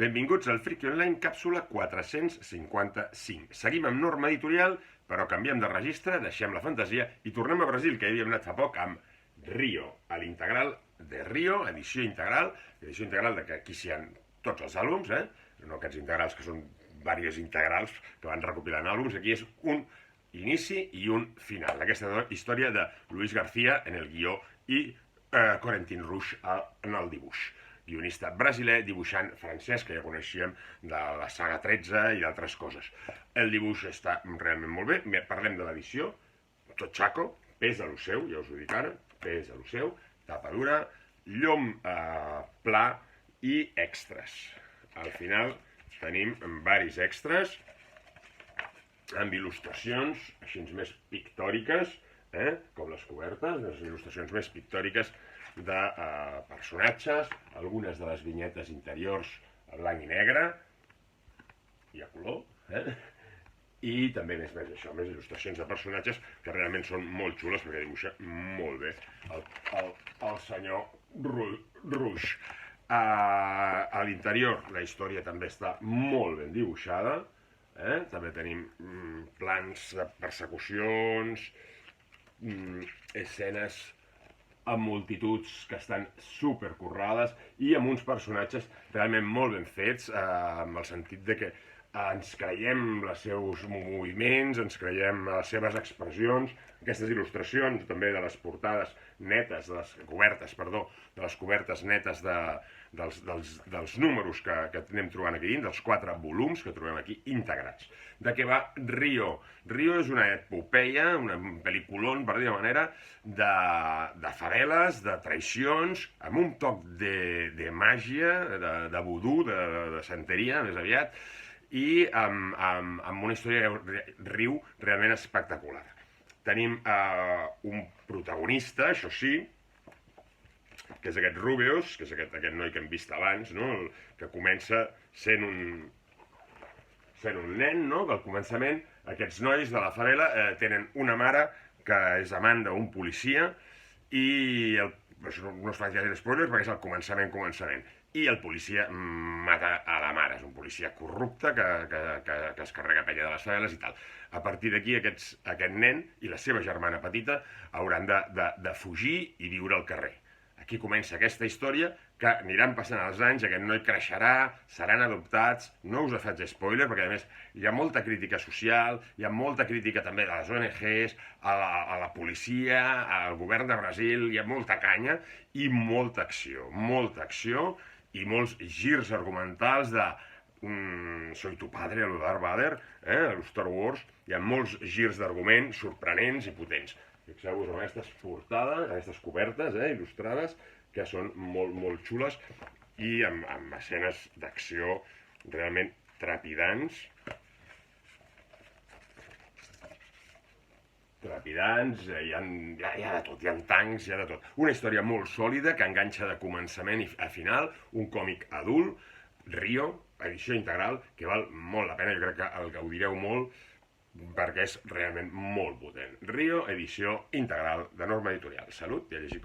Benvinguts al Friki Online, càpsula 455. Seguim amb norma editorial, però canviem de registre, deixem la fantasia i tornem a Brasil, que hi havíem anat fa poc amb Rio, a l'integral de Rio, edició integral de que aquí s'hi ha tots els àlbums, no aquests integrals que són diversos integrals que van recopilant àlbums. Aquí és un inici i un final d'aquesta història de Luis García en el guió i Corentin Rouge en el dibuix. Guionista brasiler, dibuixant francès, que ja coneixíem de la saga 13 i d'altres coses. El dibuix està realment molt bé. Parlem de l'edició, tot xaco, pes a lo seu, ja us ho dic ara, pes a lo seu, tapa dura, llom pla i extras. Al final tenim diversos extras amb il·lustracions així més pictòriques, com les cobertes, les il·lustracions més pictòriques de personatges, algunes de les vinyetes interiors a blanc i negre i a color, i també més això, més il·lustracions de personatges que realment són molt xules perquè dibuixa molt bé el senyor Rouge. A l'interior la història també està molt ben dibuixada, també tenim plans de persecucions, escenes amb multituds que estan supercurrades i amb uns personatges realment molt ben fets, amb el sentit de que ens creiem els seus moviments, ens creiem les seves expressions. Aquestes il·lustracions també de les portades netes, de les cobertes netes dels números que anem trobant aquí dins, dels 4 volums que trobem aquí integrats. De què va Rio? Rio és una epopeia, un pel·lículon, per dir-ho manera, de faveles, de traïcions, amb un toc de màgia, de vudú, de santeria, més aviat, i amb una història Rio realment espectacular. Tenim un protagonista, això sí, que és aquest Rubius, que és aquest noi que hem vist abans, que comença sent un nen, que al començament aquests nois de la favela tenen una mare que és amant d'un policia i això no es fa gaire spoilers perquè és el començament, i el policia mata a la mare, és un policia corrupte que es carrega penya de les faveles i tal. A partir d'aquí aquest nen i la seva germana petita hauran de fugir i viure al carrer. Aquí comença aquesta història que aniran passant els anys, aquest noi creixerà, seran adoptats, no us faig spoiler perquè a més hi ha molta crítica social, hi ha molta crítica també de les ONGs, a la policia, al govern de Brasil, hi ha molta canya i molta acció i molts girs argumentals de Soy tu padre, a lo Darth Vader, a lo Star Wars, hi ha molts girs d'argument sorprenents i potents. Fixeu-vos en aquestes portades, aquestes cobertes il·lustrades, que són molt xules i amb escenes d'acció realment trepidants. Hi ha de tot, hi ha tancs, hi ha de tot. Una història molt sòlida que enganxa de començament a final, un còmic adult, Rio, edició integral, que val molt la pena, jo crec que el gaudireu molt, perquè és realment molt potent. Rio, edició integral de Norma Editorial. Salut i a llegir.